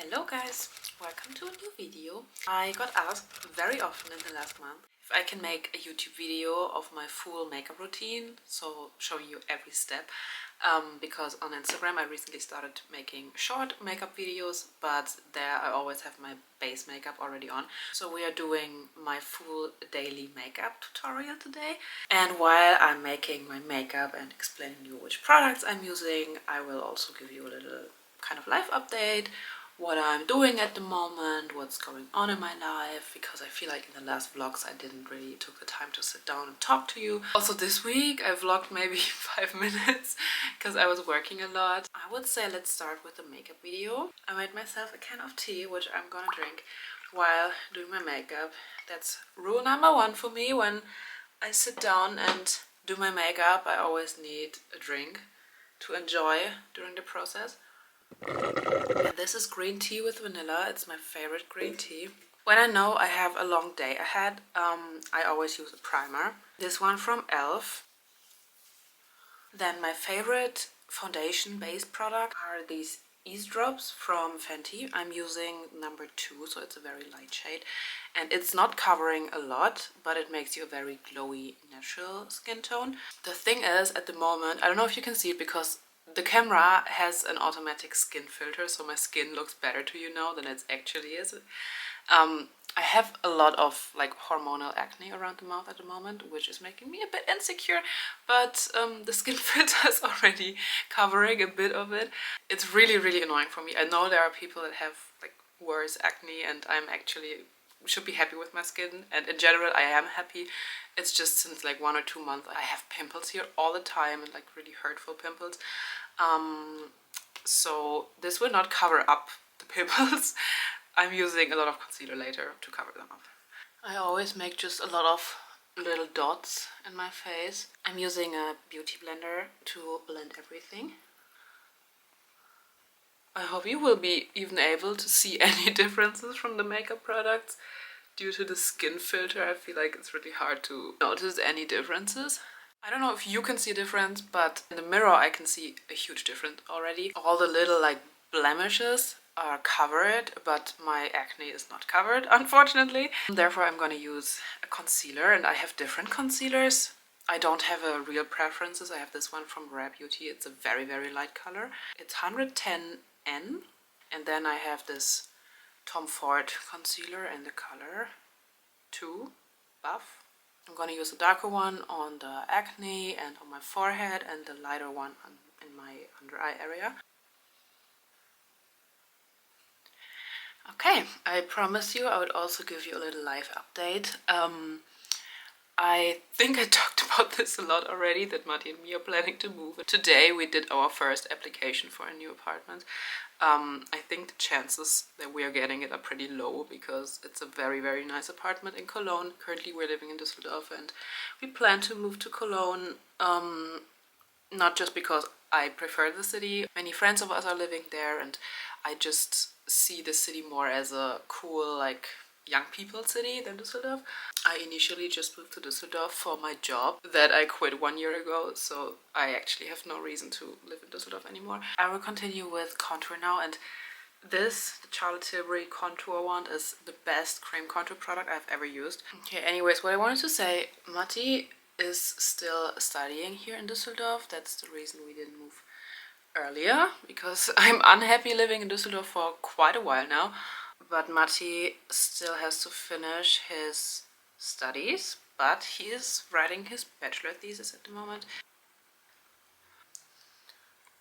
Hello guys, welcome to a new video. I got asked very often in the last month if I can make a YouTube video of my full makeup routine, so showing you every step, because on Instagram I recently started making short makeup videos, but there I always have my base makeup already on. So we are doing my full daily makeup tutorial today, and while I'm making my makeup and explaining you which products I'm using, I will also give you a little kind of life update, what I'm doing at the moment, what's going on in my life, because I feel like in the last vlogs I didn't really took the time to sit down and talk to you. Also this week I vlogged maybe 5 minutes because I was working a lot. I would say let's start with the makeup video. I made myself a can of tea, which I'm gonna drink while doing my makeup. That's rule number 1 for me. When I sit down and do my makeup, I always need a drink to enjoy during the process. And this is green tea with vanilla. It's my favorite green tea. When I know I have a long day ahead, I always use a primer. This one from e.l.f. Then my favorite foundation-based product are these Ease Drops from Fenty. I'm using number 2, so it's a very light shade. And it's not covering a lot, but it makes you a very glowy, natural skin tone. The thing is, at the moment, I don't know if you can see it because the camera has an automatic skin filter, so my skin looks better to you now than it actually is. I have a lot of like hormonal acne around the mouth at the moment, which is making me a bit insecure, but the skin filter is already covering a bit of it. It's really annoying for me. I know there are people that have like worse acne, and I'm actually should be happy with my skin, and in general I am happy. It's just since like 1 or 2 months I have pimples here all the time, and like really hurtful pimples. So this will not cover up the pimples. I'm using a lot of concealer later to cover them up. I always make just a lot of little dots in my face. I'm using a beauty blender to blend everything. I hope you will be even able to see any differences from the makeup products. Due to the skin filter, I feel like it's really hard to notice any differences. I don't know if you can see a difference, but in the mirror I can see a huge difference already. All the little like blemishes are covered, but my acne is not covered, unfortunately. Therefore I'm gonna use a concealer, and I have different concealers. I don't have a real preferences. I have this one from Rare Beauty. It's a very light color. It's 110N. And then I have this Tom Ford concealer in the color 2 Buff. I'm gonna use a darker one on the acne and on my forehead, and the lighter one in my under eye area. Okay, I promise you I would also give you a little life update. I think I talked about this a lot already, that Marty and me are planning to move. Today we did our first application for a new apartment. I think the chances that we are getting it are pretty low because it's a very nice apartment in Cologne. Currently we're living in Düsseldorf, and we plan to move to Cologne, not just because I prefer the city. Many friends of us are living there, and I just see the city more as a cool, like, young people city than Düsseldorf. I initially just moved to Düsseldorf for my job that I quit 1 year ago, so I actually have no reason to live in Düsseldorf anymore. I will continue with contour now, and this, the Charlotte Tilbury contour wand, is the best cream contour product I've ever used. Okay, anyways, what I wanted to say, Matti is still studying here in Düsseldorf. That's the reason we didn't move earlier, because I'm unhappy living in Düsseldorf for quite a while now. But Matti still has to finish his studies, but he is writing his bachelor thesis at the moment.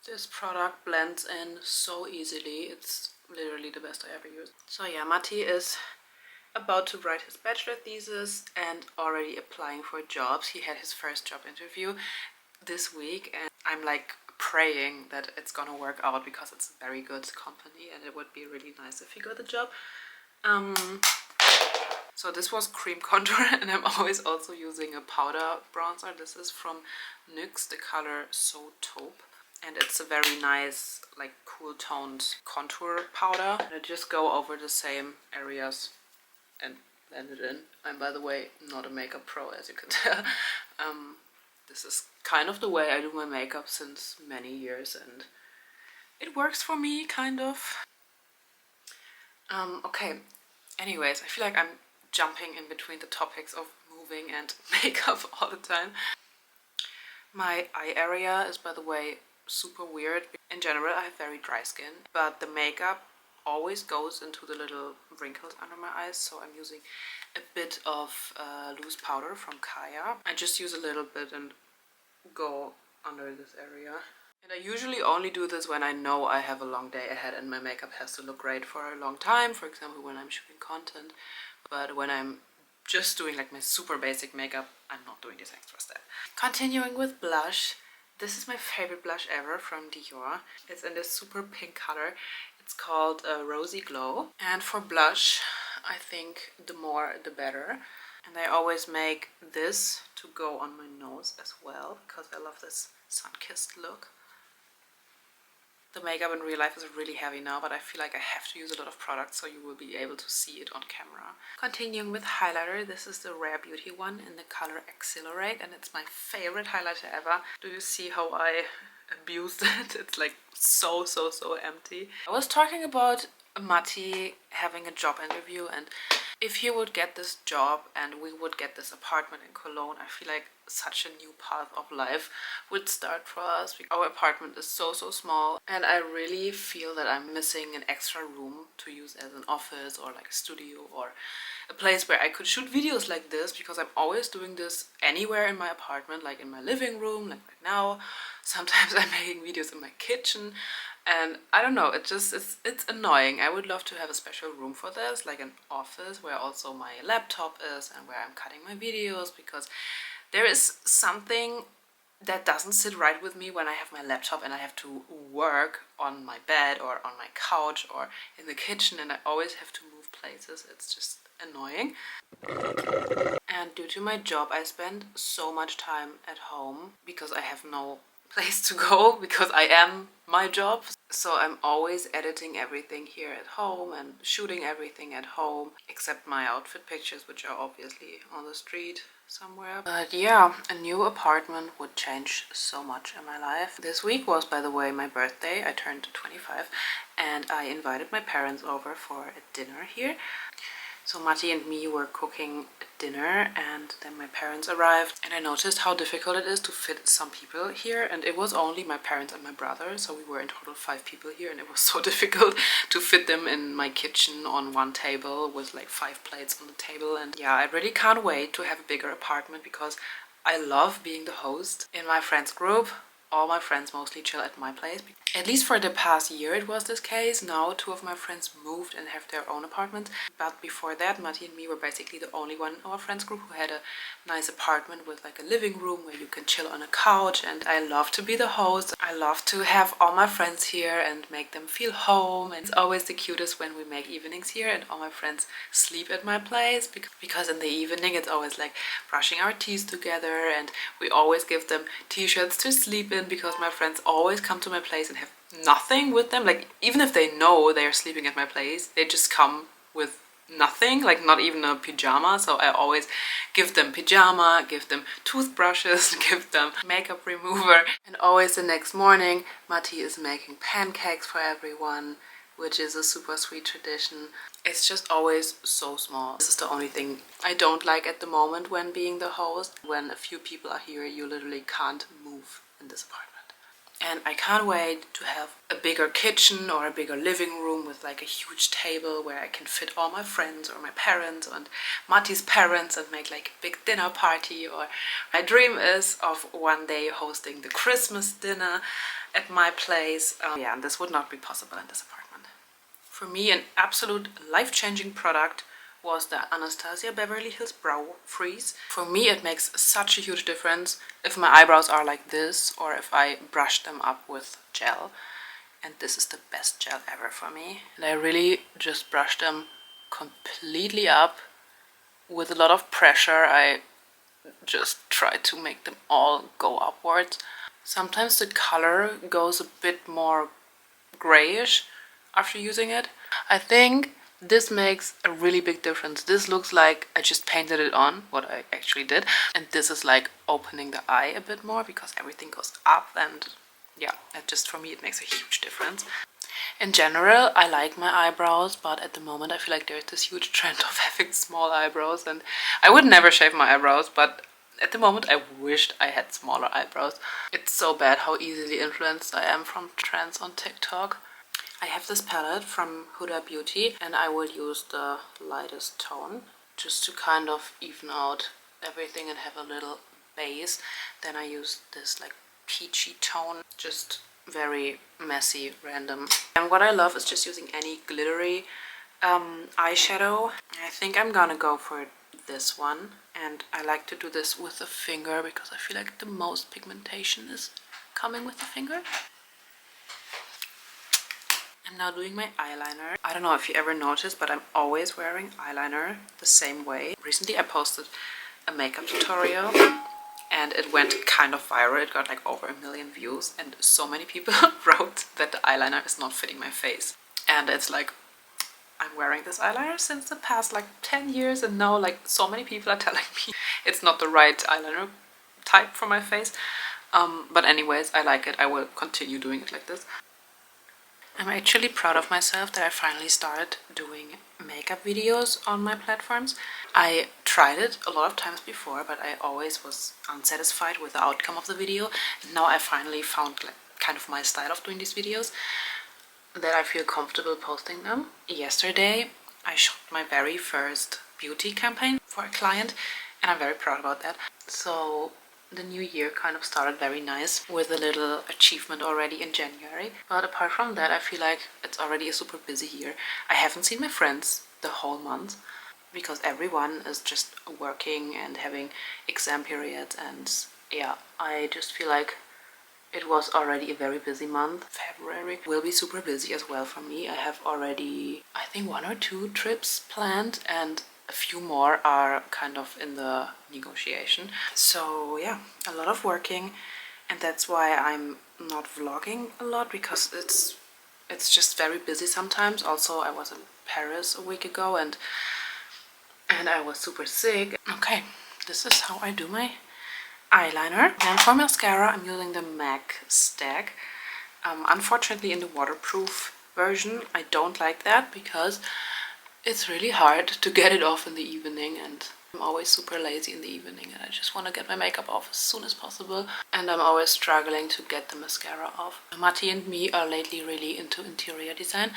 This product blends in so easily. It's literally the best I ever used. So yeah, Matti is about to write his bachelor thesis and already applying for jobs. He had his first job interview this week, and I'm like praying that it's gonna work out because it's a very good company and it would be really nice if he got the job. So this was cream contour, and I'm always also using a powder bronzer. This is from NYX, the color So Taupe, and it's a very nice, like, cool toned contour powder. And I just go over the same areas and blend it in. I'm, by the way, not a makeup pro, as you can tell. This is kind of the way I do my makeup since many years, and it works for me, kind of. Okay, anyways, I feel like I'm jumping in between the topics of moving and makeup all the time. My eye area is, by the way, super weird. In general, I have very dry skin, but the makeup always goes into the little wrinkles under my eyes, so I'm using a bit of loose powder from Kaya. I just use a little bit and go under this area. And I usually only do this when I know I have a long day ahead and my makeup has to look great for a long time, for example when I'm shooting content. But when I'm just doing like my super basic makeup, I'm not doing this extra step. Continuing with blush, this is my favorite blush ever from Dior. It's in this super pink color. It's called Rosy Glow. And for blush, I think the more the better. And I always make this to go on my nose as well, because I love this sun-kissed look. The makeup in real life is really heavy now, but I feel like I have to use a lot of product, so you will be able to see it on camera. Continuing with highlighter, this is the Rare Beauty one in the color Accelerate, and it's my favorite highlighter ever. Do you see how I abused it? It's like so empty. I was talking about Matti having a job interview, and if he would get this job and we would get this apartment in Cologne, I feel like such a new path of life would start for us. Our apartment is so small, and I really feel that I'm missing an extra room to use as an office or like a studio or a place where I could shoot videos like this, because I'm always doing this anywhere in my apartment, like in my living room, like right now. Sometimes I'm making videos in my kitchen. And I don't know, it's annoying. I would love to have a special room for this, like an office where also my laptop is and where I'm cutting my videos, because there is something that doesn't sit right with me when I have my laptop and I have to work on my bed or on my couch or in the kitchen, and I always have to move places. It's just annoying. And due to my job, I spend so much time at home because I have no place to go, because I am my job. So I'm always editing everything here at home and shooting everything at home, except my outfit pictures, which are obviously on the street somewhere. But yeah, a new apartment would change so much in my life. This week was, by the way, my birthday. I turned 25 and I invited my parents over for a dinner here. So Matti and me were cooking dinner, and then my parents arrived, and I noticed how difficult it is to fit some people here, and it was only my parents and my brother, so we were in total 5 people here, and it was so difficult to fit them in my kitchen on one table with like 5 plates on the table. And yeah, I really can't wait to have a bigger apartment, because I love being the host in my friends group. All my friends mostly chill at my place. At least for the past year it was this case. Now 2 of my friends moved and have their own apartments. But before that, Matti and me were basically the only one in our friends group who had a nice apartment with like a living room where you can chill on a couch. And I love to be the host. I love to have all my friends here and make them feel home. And it's always the cutest when we make evenings here and all my friends sleep at my place. Because in the evening it's always like brushing our teeth together, and we always give them t-shirts to sleep in, because my friends always come to my place and have nothing with them. Like, even if they know they are sleeping at my place, they just come with nothing, like not even a pyjama. So I always give them pyjama, give them toothbrushes, give them makeup remover. And always the next morning Matti is making pancakes for everyone, which is a super sweet tradition. It's just always so small. This is the only thing I don't like at the moment when being the host. When a few people are here, you literally can't move in this apartment. And I can't wait to have a bigger kitchen or a bigger living room with like a huge table where I can fit all my friends or my parents and Matti's parents and make like a big dinner party. Or my dream is of one day hosting the Christmas dinner at my place. Yeah, and this would not be possible in this apartment. For me, an absolute life-changing product was the Anastasia Beverly Hills Brow Freeze. For me it makes such a huge difference if my eyebrows are like this or if I brush them up with gel. And this is the best gel ever for me. And I really just brush them completely up with a lot of pressure. I just try to make them all go upwards. Sometimes the color goes a bit more grayish after using it. I think this makes a really big difference. This looks like I just painted it on, what I actually did. And this is like opening the eye a bit more because everything goes up, and yeah, it just, for me, it makes a huge difference. In general, I like my eyebrows, but at the moment I feel like there's this huge trend of having small eyebrows, and I would never shave my eyebrows, but at the moment I wished I had smaller eyebrows. It's so bad how easily influenced I am from trends on TikTok. I have this palette from Huda Beauty and I will use the lightest tone just to kind of even out everything and have a little base. Then I use this like peachy tone, just very messy, random. And what I love is just using any glittery eyeshadow. I think I'm gonna go for this one, and I like to do this with the finger because I feel like the most pigmentation is coming with the finger. I'm now doing my eyeliner. I don't know if you ever noticed, but I'm always wearing eyeliner the same way. Recently I posted a makeup tutorial and it went kind of viral. It got like over 1 million views and so many people wrote that the eyeliner is not fitting my face. And it's like, I'm wearing this eyeliner since the past like 10 years and now like so many people are telling me it's not the right eyeliner type for my face. But anyways, I like it. I will continue doing it like this. I'm actually proud of myself that I finally started doing makeup videos on my platforms. I tried it a lot of times before, but I always was unsatisfied with the outcome of the video. And now I finally found like kind of my style of doing these videos, that I feel comfortable posting them. Yesterday I shot my very first beauty campaign for a client and I'm very proud about that. So the new year kind of started very nice with a little achievement already in January. But apart from that, I feel like it's already a super busy year. I haven't seen my friends the whole month because everyone is just working and having exam periods, and yeah, I just feel like it was already a very busy month. February will be super busy as well for me. I have already, I think, 1 or 2 trips planned and a few more are kind of in the negotiation. So yeah, a lot of working, and that's why I'm not vlogging a lot because it's just very busy sometimes. Also, I was in Paris a week ago and I was super sick. Okay, this is how I do my eyeliner. And for mascara, I'm using the MAC Stack. Unfortunately, in the waterproof version, I don't like that because it's really hard to get it off in the evening, and I'm always super lazy in the evening and I just want to get my makeup off as soon as possible, and I'm always struggling to get the mascara off. Matti and me are lately really into interior design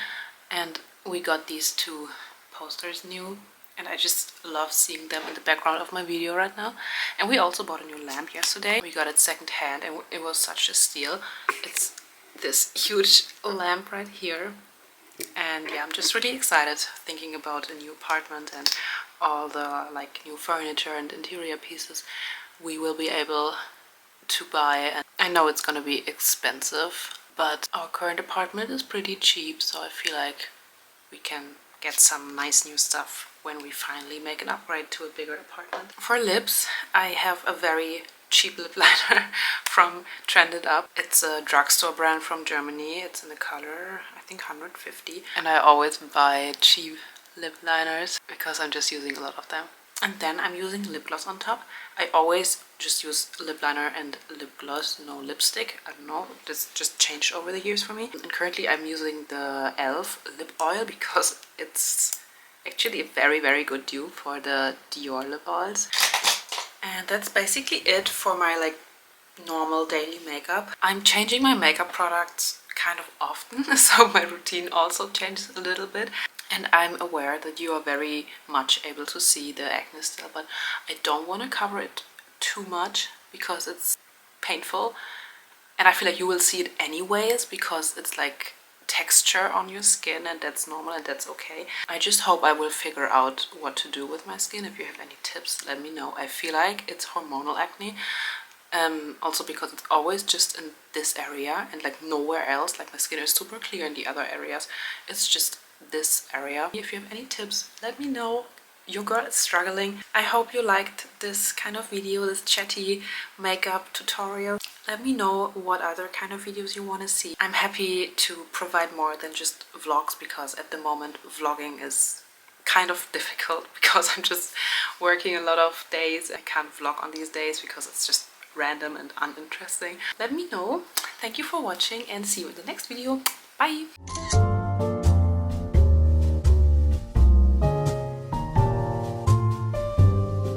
and we got these 2 posters new and I just love seeing them in the background of my video right now. And we also bought a new lamp yesterday. We got it second hand and it was such a steal. It's this huge lamp right here. And yeah, I'm just really excited thinking about a new apartment and all the like new furniture and interior pieces we will be able to buy. And I know it's gonna be expensive, but our current apartment is pretty cheap, so I feel like we can get some nice new stuff when we finally make an upgrade to a bigger apartment. For lips, I have a very cheap lip liner from Trended Up. It's a drugstore brand from Germany. It's in the color, I think, 150. And I always buy cheap lip liners because I'm just using a lot of them. And then I'm using lip gloss on top. I always just use lip liner and lip gloss, no lipstick. I don't know, this just changed over the years for me. And currently I'm using the e.l.f. lip oil because it's actually a very, very good dupe for the Dior lip oils. And that's basically it for my like normal daily makeup. I'm changing my makeup products kind of often, so my routine also changes a little bit. And I'm aware that you are very much able to see the acne still, but I don't want to cover it too much because it's painful. And I feel like you will see it anyways because it's like texture on your skin and that's normal and that's okay. I just hope I will figure out what to do with my skin. If you have any tips, let me know. I feel like it's hormonal acne. Also because it's always just in this area and like nowhere else. Like my skin is super clear in the other areas. It's just this area. If you have any tips, let me know. Your girl is struggling. I hope you liked this kind of video, this chatty makeup tutorial. Let me know what other kind of videos you want to see. I'm happy to provide more than just vlogs because at the moment vlogging is kind of difficult because I'm just working a lot of days. I can't vlog on these days because it's just random and uninteresting. Let me know. Thank you for watching and see you in the next video. Bye!